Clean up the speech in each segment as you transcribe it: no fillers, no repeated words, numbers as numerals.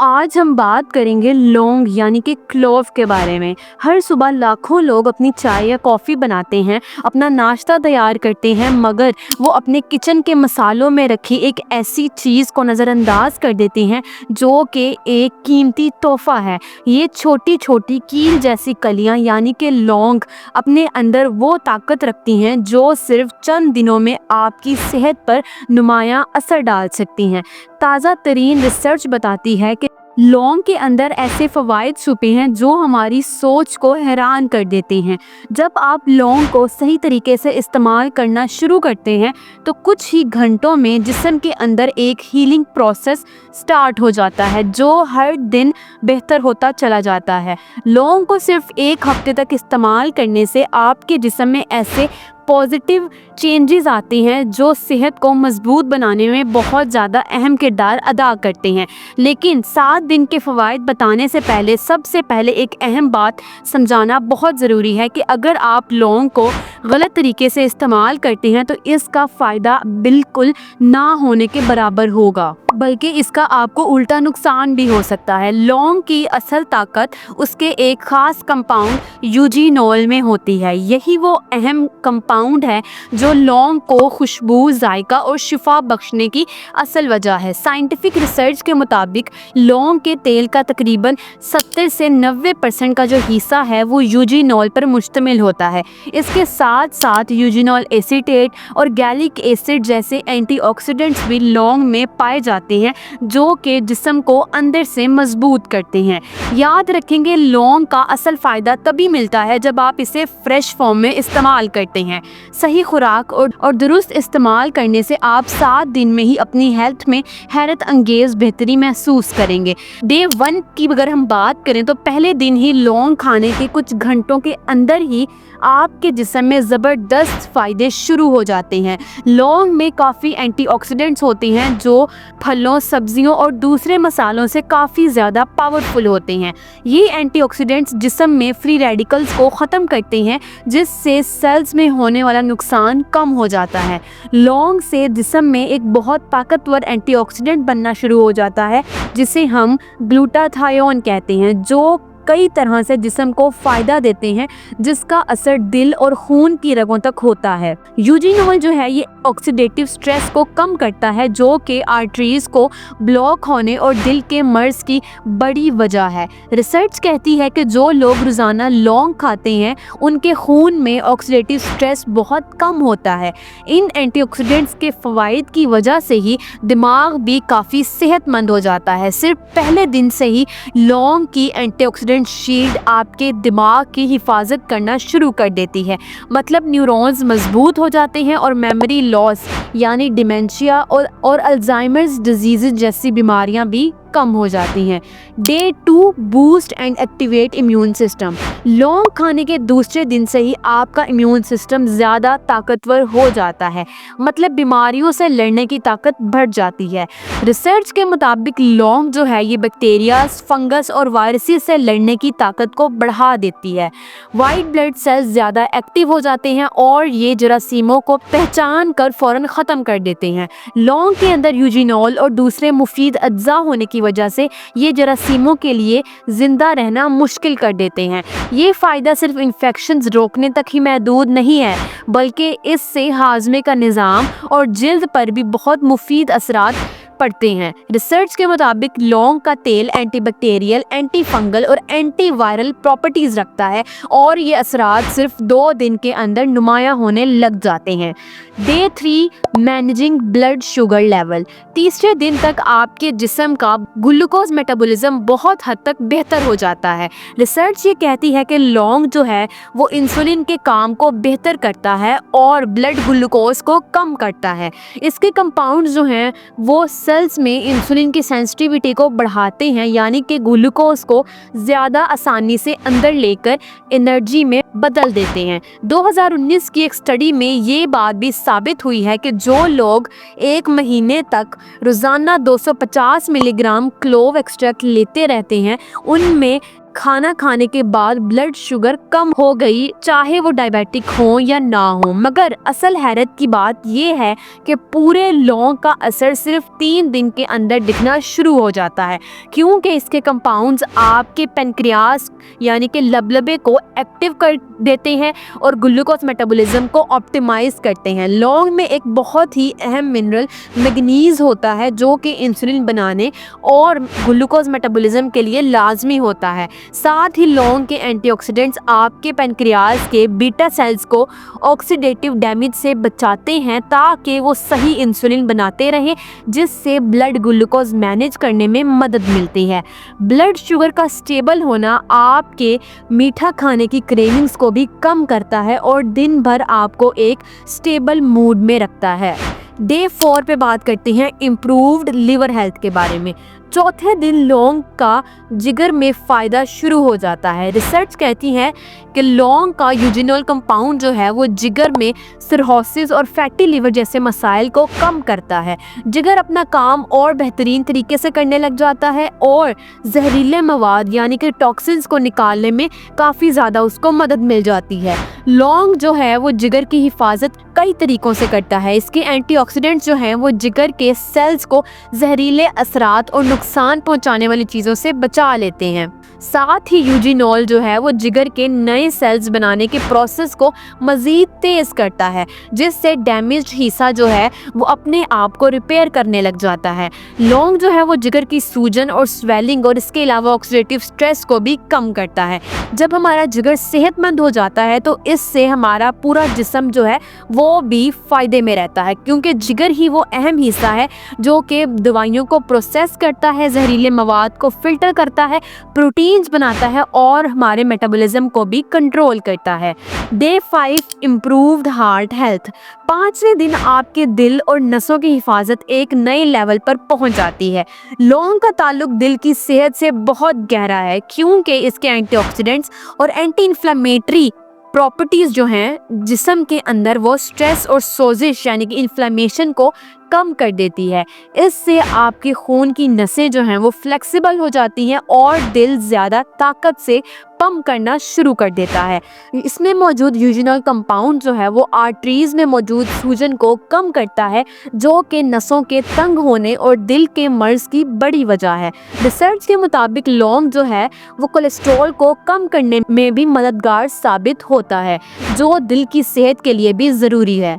आज हम बात करेंगे लौंग यानी कि क्लोव के बारे में। हर सुबह लाखों लोग अपनी चाय या कॉफ़ी बनाते हैं, अपना नाश्ता तैयार करते हैं, मगर वो अपने किचन के मसालों में रखी एक ऐसी चीज़ को नज़रअंदाज कर देते हैं जो कि एक कीमती तोहफा है। ये छोटी छोटी कील जैसी कलियां यानी कि लौंग अपने अंदर वो ताकत रखती हैं जो सिर्फ चंद दिनों में आपकी सेहत पर नुमायां असर डाल सकती हैं। ताज़ा तरीन रिसर्च बताती है कि लौंग के अंदर ऐसे फ़वाइद छुपे हैं जो हमारी सोच को हैरान कर देते हैं। जब आप लौंग को सही तरीके से इस्तेमाल करना शुरू करते हैं तो कुछ ही घंटों में जिस्म के अंदर एक हीलिंग प्रोसेस स्टार्ट हो जाता है जो हर दिन बेहतर होता चला जाता है। लौंग को सिर्फ एक हफ्ते तक इस्तेमाल करने से आपके जिस्म में ऐसे पॉजिटिव चेंजेस आते हैं जो सेहत को मजबूत बनाने में बहुत ज़्यादा अहम किरदार अदा करते हैं। लेकिन 7 दिन के फ़वाइद बताने से पहले सबसे पहले एक अहम बात समझाना बहुत ज़रूरी है कि अगर आप लौंग को गलत तरीके से इस्तेमाल करते हैं तो इसका फ़ायदा बिल्कुल ना होने के बराबर होगा, बल्कि इसका आपको उल्टा नुकसान भी हो सकता है। लौंग की असल ताकत उसके एक ख़ास कंपाउंड यूजीनोल में होती है। यही वो अहम कंपाउंड है जो लौंग को खुशबू, जायका और शिफा बख्शने की असल वजह है। साइंटिफिक रिसर्च के मुताबिक लौंग के तेल का तकरीबन 70 से 90% का जो हिस्सा है वो यूजीनोल पर मुश्तमिल होता है। इसके साथ साथ यूजीनोल एसीटेट और गैलिक एसिड जैसे एंटीऑक्सीडेंट्स भी लौंग में पाए जाते हैं जो कि जिस्म को अंदर से मजबूत करते हैं। याद रखेंगे, लौंग का असल फ़ायदा तभी मिलता है जब आप इसे फ्रेश फॉर्म में इस्तेमाल करते हैं। सही खुराक और दुरुस्त इस्तेमाल करने से आप 7 दिन में ही अपनी हेल्थ में हैरत अंगेज़ बेहतरी महसूस करेंगे। डे 1 की अगर हम बात करें तो पहले दिन ही लौंग खाने के कुछ घंटों के अंदर ही आपके जिस्म में ज़बरदस्त फ़ायदे शुरू हो जाते हैं। लौंग में काफ़ी एंटीऑक्सीडेंट्स होते हैं जो फलों, सब्जियों और दूसरे मसालों से काफ़ी ज़्यादा पावरफुल होते हैं। ये एंटीऑक्सीडेंट्स जिस्म में फ्री रेडिकल्स को ख़त्म करते हैं जिससे सेल्स में होने वाला नुकसान कम हो जाता है। लौंग से जिस्म में एक बहुत ताकतवर एंटीऑक्सीडेंट बनना शुरू हो जाता है जिसे हम ग्लूटाथायोन कहते हैं, जो कई तरह से जिस्म को फ़ायदा देते हैं जिसका असर दिल और खून की रगों तक होता है। यूजीनोल जो है ये ऑक्सीडेटिव स्ट्रेस को कम करता है जो कि आर्टरीज को ब्लॉक होने और दिल के मर्ज की बड़ी वजह है। रिसर्च कहती है कि जो लोग रोज़ाना लौंग खाते हैं उनके खून में ऑक्सीडेटिव स्ट्रेस बहुत कम होता है। इन एंटीऑक्सीडेंट्स के फ़वाइद की वजह से ही दिमाग भी काफ़ी सेहतमंद हो जाता है। सिर्फ पहले दिन से ही लौंग की एंटीऑक्सीडेंट शील्ड आपके दिमाग की हिफाजत करना शुरू कर देती है। मतलब न्यूरॉन्स मजबूत हो जाते हैं और मेमोरी लॉस यानी डिमेंशिया और अल्जाइमर्स डिजीज़ जैसी बीमारियां भी कम हो जाती हैं। Day 2 boost and activate immune system. लौंग खाने के दूसरे दिन से ही आपका इम्यून सिस्टम ज़्यादा ताकतवर हो जाता है, मतलब बीमारियों से लड़ने की ताकत बढ़ जाती है। रिसर्च के मुताबिक लौंग जो है ये बैक्टीरिया, फंगस और वायरसेस से लड़ने की ताकत को बढ़ा देती है। वाइट ब्लड सेल्स ज़्यादा एक्टिव हो जाते हैं और ये जरासीमों को पहचान कर फ़ौरन ख़त्म कर देते हैं। लौंग के अंदर यूजीनोल और दूसरे मुफीद अज्जा होने की वजह से ये जरासीमों के लिए जिंदा रहना मुश्किल कर देते हैं। ये फ़ायदा सिर्फ इन्फेक्शंस रोकने तक ही महदूद नहीं है, बल्कि इससे हाजमे का निज़ाम और जिल्द पर भी बहुत मुफीद असरात पड़ते हैं। रिसर्च के मुताबिक लौंग का तेल एंटीबैक्टीरियल, एंटी फंगल और एंटी वायरल प्रॉपर्टीज़ रखता है और ये असरात सिर्फ 2 दिन के अंदर नुमायां होने लग जाते हैं। Day 3 managing blood sugar level. तीसरे दिन तक आपके जिस्म का ग्लूकोज मेटाबॉलिज्म बहुत हद तक बेहतर हो जाता है। रिसर्च ये कहती है कि लौंग जो है वो इंसुलिन के काम को बेहतर करता है और ब्लड ग्लूकोज को कम करता है। इसके कंपाउंड जो हैं वो सेल्स में इंसुलिन की सेंसिटिविटी को बढ़ाते हैं, यानी कि ग्लूकोज को ज़्यादा आसानी से अंदर लेकर एनर्जी में बदल देते हैं। 2019 की एक स्टडी में ये बात भी साबित हुई है कि जो लोग 1 महीने तक रोज़ाना 250 मिलीग्राम क्लोव एक्सट्रैक्ट लेते रहते हैं उनमें खाना खाने के बाद ब्लड शुगर कम हो गई, चाहे वो डायबिटिक हो या ना हो। मगर असल हैरत की बात ये है कि पूरे लौंग का असर सिर्फ 3 दिन के अंदर दिखना शुरू हो जाता है, क्योंकि इसके कंपाउंड्स आपके पेनक्रियास यानी कि लबलबे को एक्टिव कर देते हैं और ग्लूकोज मेटाबॉलिज्म को ऑप्टिमाइज करते हैं। लौंग में एक बहुत ही अहम मिनरल मैग्नीज होता है, जो कि इंसुलिन बनाने और ग्लूकोज मेटाबॉलिज्म के लिए लाजमी होता है। साथ ही लौंग के एंटीऑक्सीडेंट्स आपके पेनक्रियास के बीटा सेल्स को ऑक्सीडेटिव डैमेज से बचाते हैं, ताकि वो सही इंसुलिन बनाते रहें, जिससे ब्लड ग्लूकोज मैनेज करने में मदद मिलती है। ब्लड शुगर का स्टेबल होना आपके मीठा खाने की क्रेविंग्स को भी कम करता है और दिन भर आपको एक स्टेबल मूड में रखता है। डे 4 पे बात करते हैं इम्प्रूव्ड लिवर हेल्थ के बारे में। चौथे दिन लौंग का जिगर में फ़ायदा शुरू हो जाता है। रिसर्च कहती है कि लौंग का यूजिनोल कंपाउंड जो है वो जिगर में सिरहोसिस और फैटी लिवर जैसे मसाइल को कम करता है। जिगर अपना काम और बेहतरीन तरीके से करने लग जाता है और जहरीले मवाद यानी कि टॉक्सिन्स को निकालने में काफ़ी ज़्यादा उसको मदद मिल जाती है। लौंग जो है वो जिगर की हिफाजत कई तरीक़ों से करता है। इसके एंटीऑक्सीडेंट्स जो हैं वो जिगर के सेल्स को जहरीले असरात और नुकसान पहुंचाने वाली चीज़ों से बचा लेते हैं। साथ ही यूजिनोल जो है वो जिगर के नए सेल्स बनाने के प्रोसेस को मज़ीद तेज़ करता है, जिससे डैमेज्ड हिस्सा जो है वो अपने आप को रिपेयर करने लग जाता है। लौंग जो है वो जिगर की सूजन और स्वेलिंग और इसके अलावा ऑक्सीडेटिव स्ट्रेस को भी कम करता है। जब हमारा जिगर सेहतमंद हो जाता है तो इससे हमारा पूरा जिस्म जो है वो भी फ़ायदे में रहता है, क्योंकि जिगर ही वो अहम हिस्सा है जो कि दवाइयों को प्रोसेस करता है, जहरीले मवाद को फ़िल्टर करता है, प्रोटीन्स बनाता है और हमारे मेटाबॉलिज्म को भी कंट्रोल करता है। Day 5 improved heart health. 5वें दिन आपके दिल और नसों की हिफाजत एक नए लेवल पर पहुंच जाती है। लौंग का ताल्लुक दिल की सेहत से बहुत गहरा है, क्योंकि इसके एंटीऑक्सीडेंट्स और एंटी इन्फ्लेमेटरी प्रॉपर्टीज़ जो हैं जिस्म के अंदर वो स्ट्रेस और सोजिश यानी कि इन्फ्लेमेशन को कम कर देती है। इससे आपके खून की नसें जो हैं वो फ्लेक्सिबल हो जाती हैं और दिल ज़्यादा ताकत से पंप करना शुरू कर देता है। इसमें मौजूद यूजिनोल कंपाउंड जो है वो आर्टरीज में मौजूद सूजन को कम करता है, जो कि नसों के तंग होने और दिल के मर्ज की बड़ी वजह है। रिसर्च के मुताबिक लौंग जो है वो कोलेस्ट्रॉल को कम करने में भी मददगार साबित होता है, जो दिल की सेहत के लिए भी ज़रूरी है।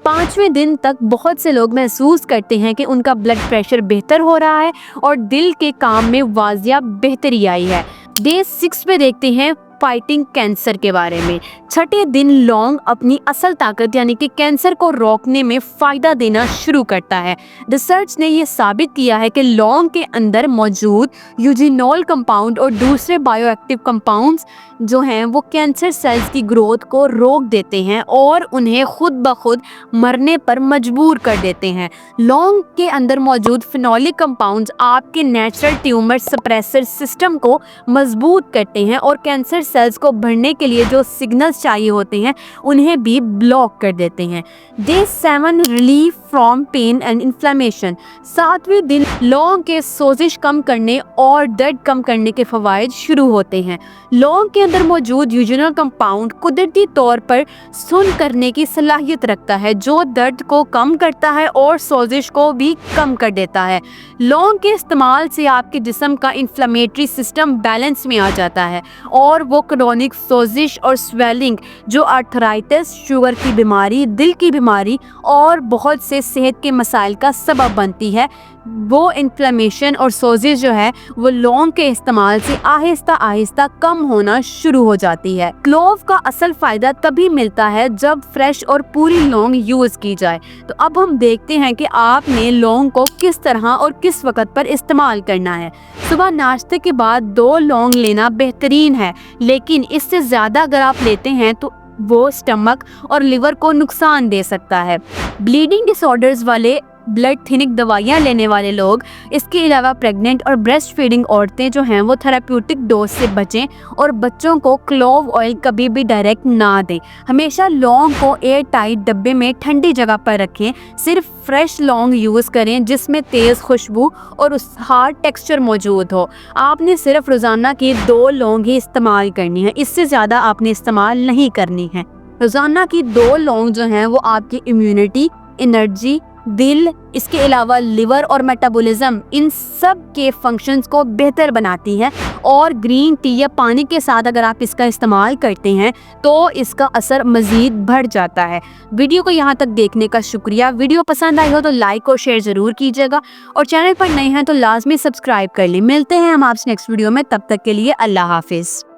5वें दिन तक बहुत से लोग महसूस करते हैं कि उनका ब्लड प्रेशर बेहतर हो रहा है और दिल के काम में वाजिया बेहतरी आई है। डे 6 पे देखते हैं फाइटिंग कैंसर के बारे में। 6ठे दिन लौंग अपनी असल ताकत यानी कि कैंसर को रोकने में फ़ायदा देना शुरू करता है। रिसर्च ने ये साबित किया है कि लौंग के अंदर मौजूद यूजिनोल कंपाउंड और दूसरे बायोएक्टिव कंपाउंड्स जो हैं वो कैंसर सेल्स की ग्रोथ को रोक देते हैं और उन्हें खुद ब खुद मरने पर मजबूर कर देते हैं। लौंग के अंदर मौजूद फिनोलिक कंपाउंड्स आपके नेचुरल ट्यूमर सप्रेसर सिस्टम को मजबूत करते हैं और कैंसर सेल्स को बढ़ने के लिए जो सिग्नल्स चाहिए होते हैं उन्हें भी ब्लॉक कर देते हैं। Day 7 relief from pain and inflammation. 7वें दिन लौंग के सोजिश कम करने और दर्द कम करने के फवायद शुरू होते हैं। लौंग के अंदर मौजूद यूजिनोल कंपाउंड कुदरती तौर पर सुन्न करने की सलाहियत रखता है, जो दर्द को कम करता है और सोजिश को भी कम कर देता है। लौंग के इस्तेमाल से आपके जिस्म का इन्फ्लेमेटरी सिस्टम बैलेंस में आ जाता है और वो क्रोनिक सोजिश और स्वेलिंग जो आर्थराइटिस, शुगर की बीमारी, दिल की बीमारी और बहुत से सेहत के मसाइल का सबब बनती है, वो इन्फ्लेमेशन और सोजिश जो है वो लौंग के इस्तेमाल से आहिस्ता आहिस्ता कम होना शुरू हो जाती है। क्लोव का असल फ़ायदा तभी मिलता है जब फ्रेश और पूरी लौंग यूज़ की जाए। तो अब हम देखते हैं कि आपने लौंग को किस तरह और किस वक़्त पर इस्तेमाल करना है। सुबह नाश्ते के बाद 2 लौंग लेना बेहतरीन है, लेकिन इससे ज़्यादा अगर आप लेते हैं तो वो स्टमक और लिवर को नुकसान दे सकता है। ब्लीडिंग डिसऑर्डर्स वाले ब्लड थिनिक दवाइयाँ लेने वाले लोग, इसके अलावा प्रेग्नेंट और ब्रेस्ट फीडिंग औरतें जो हैं वो थेराप्यूटिक डोज से बचें और बच्चों को क्लोव ऑयल कभी भी डायरेक्ट ना दें। हमेशा लौंग को एयर टाइट डब्बे में ठंडी जगह पर रखें। सिर्फ फ्रेश लौंग यूज़ करें जिसमें तेज़ खुशबू और उस हार्ड टेक्सचर मौजूद हो। आपने सिर्फ रोज़ाना की 2 लौंग ही इस्तेमाल करनी है, इससे ज़्यादा आपने इस्तेमाल नहीं करनी है। रोज़ाना की 2 लौंग जो हैं वो आपकी इम्यूनिटी, एनर्जी, दिल, इसके अलावा लिवर और मेटाबॉलिज्म, इन सब के फंक्शंस को बेहतर बनाती है। और ग्रीन टी या पानी के साथ अगर आप इसका इस्तेमाल करते हैं तो इसका असर मज़ीद बढ़ जाता है। वीडियो को यहाँ तक देखने का शुक्रिया। वीडियो पसंद आई हो तो लाइक और शेयर ज़रूर कीजिएगा और चैनल पर नए हैं तो लाजमी सब्सक्राइब कर लें। मिलते हैं हम आपसे नेक्स्ट वीडियो में, तब तक के लिए अल्लाह हाफिज़।